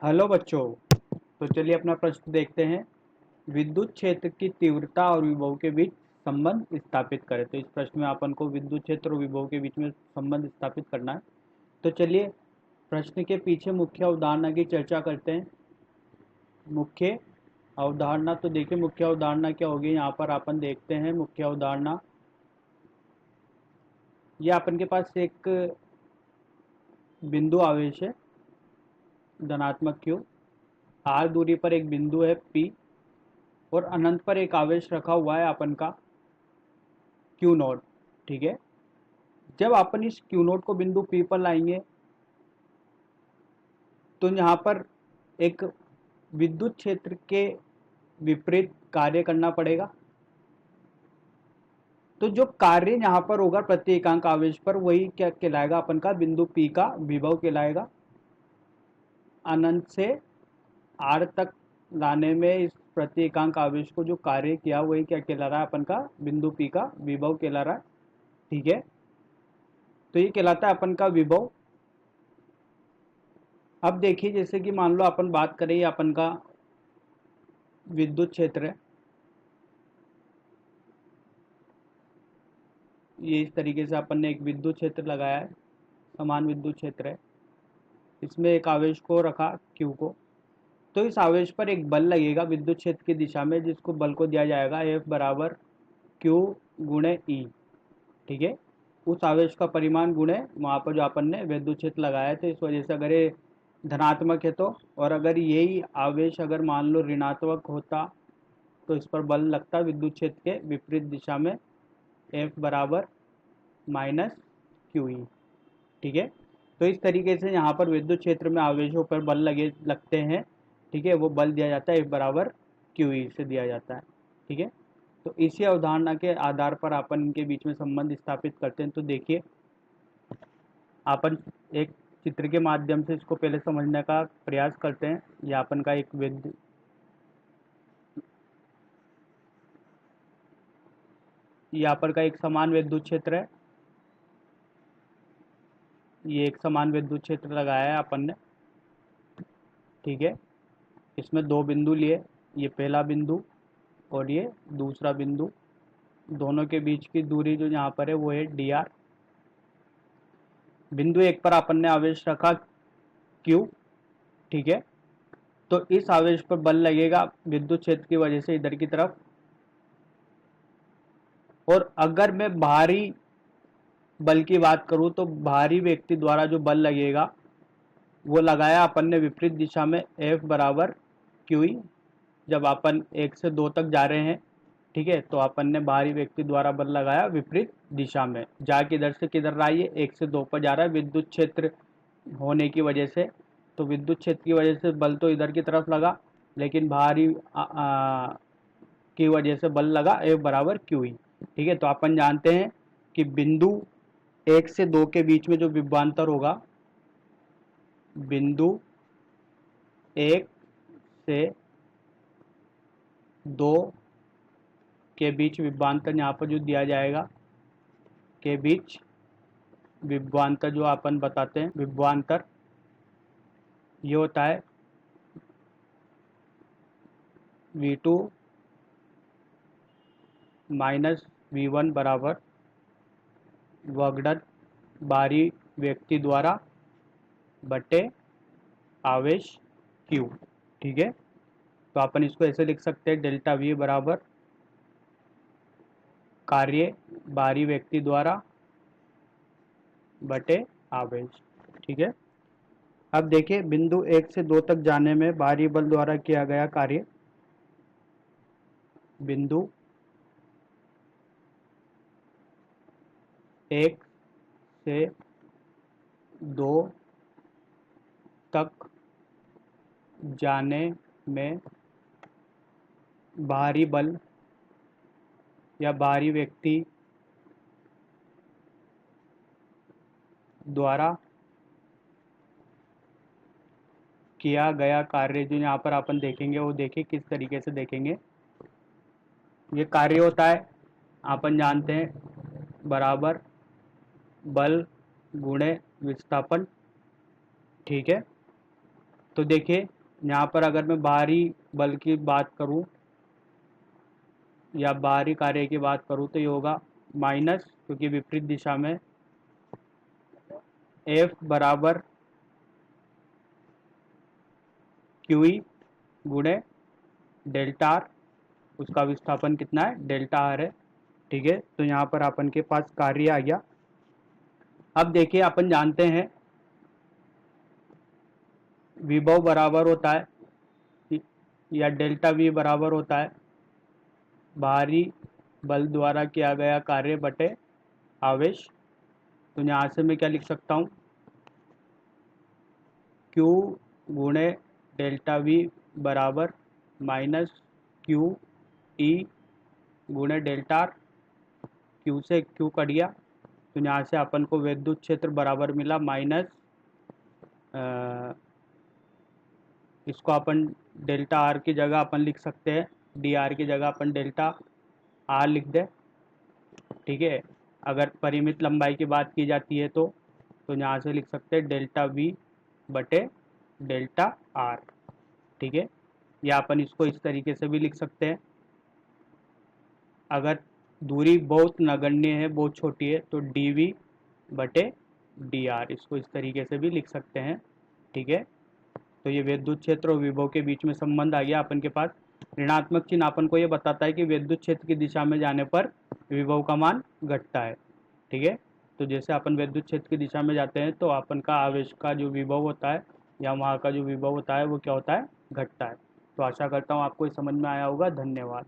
Hello बच्चों। तो चलिए अपना प्रश्न देखते हैं। विद्युत क्षेत्र की तीव्रता और विभव के बीच संबंध स्थापित करें। तो इस प्रश्न में अपन को विद्युत क्षेत्र और विभव के बीच में संबंध स्थापित करना है। तो चलिए प्रश्न के पीछे मुख्य अवधारणा की चर्चा करते हैं। मुख्य अवधारणा, तो देखिए मुख्य अवधारणा क्या होगी। यहाँ पर अपन देखते हैं मुख्य अवधारणा। ये अपन के पास एक बिंदु आवेश है, धनात्मक Q। r दूरी पर एक बिंदु है P, और अनंत पर एक आवेश रखा हुआ है अपन का Q नॉट। ठीक है। जब अपन इस Q नॉट को बिंदु P पर लाएंगे तो यहाँ पर एक विद्युत क्षेत्र के विपरीत कार्य करना पड़ेगा। तो जो कार्य यहाँ पर होगा प्रति एकांक आवेश पर, वही क्या कहलाएगा, अपन का बिंदु P का विभव कहलाएगा। अनंत से R तक लाने में इस प्रति एकांक आवेश को जो कार्य किया वही क्या कहला रहा है, अपन का बिंदु P का विभव कहला रहा है। ठीक है। तो ये कहलाता है अपन का विभव। अब देखिए जैसे कि मान लो अपन बात करें, ये अपन का विद्युत क्षेत्र है। ये इस तरीके से अपन ने एक विद्युत क्षेत्र लगाया है, समान विद्युत क्षेत्र है। इसमें एक आवेश को रखा Q को। तो इस आवेश पर एक बल लगेगा विद्युत क्षेत्र की दिशा में, जिसको बल को दिया जाएगा F बराबर Q गुणे E। ठीक है। उस आवेश का परिमाण गुणे वहाँ पर जो अपन ने विद्युत क्षेत्र लगाया है। तो इस वजह से अगर ये धनात्मक है तो, और अगर यही आवेश अगर मान लो ऋणात्मक होता तो इस पर बल लगता विद्युत क्षेत्र के विपरीत दिशा में, F बराबर माइनस QE। ठीक है। तो इस तरीके से यहाँ पर विद्युत क्षेत्र में आवेशों पर बल लगते हैं। ठीक है। वो बल दिया जाता है F बराबर QE से दिया जाता है। ठीक है। तो इसी अवधारणा के आधार पर अपन इनके बीच में संबंध स्थापित करते हैं। तो देखिए अपन एक चित्र के माध्यम से इसको पहले समझने का प्रयास करते हैं। यह अपन का एक यहाँ पर का एक समान विद्युत क्षेत्र है। ये एक समान विद्युत क्षेत्र लगाया है अपन ने। ठीक है। इसमें दो बिंदु लिए, ये पहला बिंदु और ये दूसरा बिंदु। दोनों के बीच की दूरी जो यहाँ पर है वो है dr। बिंदु एक पर अपन ने आवेश रखा Q। ठीक है। तो इस आवेश पर बल लगेगा विद्युत क्षेत्र की वजह से इधर की तरफ। और अगर मैं बाहरी बल की बात करूं तो बाहरी व्यक्ति द्वारा जो बल लगेगा वो लगाया अपन ने विपरीत दिशा में, F बराबर QE। जब अपन 1 से 2 तक जा रहे हैं, ठीक है, तो अपन ने बाहरी व्यक्ति द्वारा बल लगाया विपरीत दिशा में। जा किधर से किधर रहा है, ये 1 से 2 पर जा रहा है विद्युत क्षेत्र होने की वजह से। तो विद्युत क्षेत्र की वजह से बल तो इधर की तरफ लगा, लेकिन बाहरी की वजह से बल लगा F बराबर QE। ठीक है। तो अपन जानते हैं कि बिंदु 1 से 2 के बीच में जो विभवांतर होगा, बिंदु 1 से 2 के बीच विभवांतर यहाँ पर जो दिया जाएगा, के बीच विभवांतर जो अपन बताते हैं, विभवांतर ये होता है V2 माइनस V1 बराबर वर्गडन बाहरी व्यक्ति द्वारा बटे आवेश Q। ठीक है। तो अपन इसको ऐसे लिख सकते हैं, डेल्टा V बराबर कार्य बाहरी व्यक्ति द्वारा बटे आवेश। ठीक है। अब देखिए बिंदु 1 से 2 तक जाने में बाहरी बल द्वारा किया गया कार्य, बिंदु 1 से 2 तक जाने में बाहरी बल या बाहरी व्यक्ति द्वारा किया गया कार्य जो यहाँ पर अपन देखेंगे, वो देखिए किस तरीके से देखेंगे। ये कार्य होता है, अपन जानते हैं, बराबर बल गुणे विस्थापन। ठीक है। तो देखिए यहाँ पर अगर मैं बाहरी बल की बात करूँ या बाहरी कार्य की बात करूँ तो ये होगा माइनस, क्योंकि विपरीत दिशा में F बराबर क्यू ई गुणे डेल्टा आर, उसका विस्थापन कितना है, डेल्टा आर है। ठीक है, तो यहाँ पर अपन के पास कार्य आ गया। अब देखिए अपन जानते हैं विभव बराबर होता है या डेल्टा वी बराबर होता है बाहरी बल द्वारा किया गया कार्य बटे आवेश। तो यहाँ से मैं क्या लिख सकता हूँ, Q गुणे डेल्टा वी बराबर माइनस क्यू ई गुणे डेल्टा आर। क्यू से क्यू कट गया, तो यहाँ से अपन को विद्युत क्षेत्र बराबर मिला माइनस, इसको अपन डेल्टा आर की जगह अपन लिख सकते हैं, डी आर की जगह अपन डेल्टा आर लिख दें। ठीक है, अगर परिमित लंबाई की बात की जाती है तो यहाँ से लिख सकते हैं डेल्टा वी बटे डेल्टा आर। ठीक है, या अपन इसको इस तरीके से भी लिख सकते हैं, अगर दूरी बहुत नगण्य है, बहुत छोटी है, तो डी वी बटे डी आर, इसको इस तरीके से भी लिख सकते हैं। ठीक है, तो ये विद्युत क्षेत्र और विभव के बीच में संबंध आ गया अपन के पास। ऋणात्मक चिन्ह अपन को ये बताता है कि विद्युत क्षेत्र की दिशा में जाने पर विभव का मान घटता है। ठीक है, तो जैसे अपन विद्युत क्षेत्र की दिशा में जाते हैं तो अपन का आवेश का जो विभव होता है या वहाँ का जो विभव होता है वो क्या होता है, घटता है। तो आशा करता हूँ आपको ये समझ में आया होगा। धन्यवाद।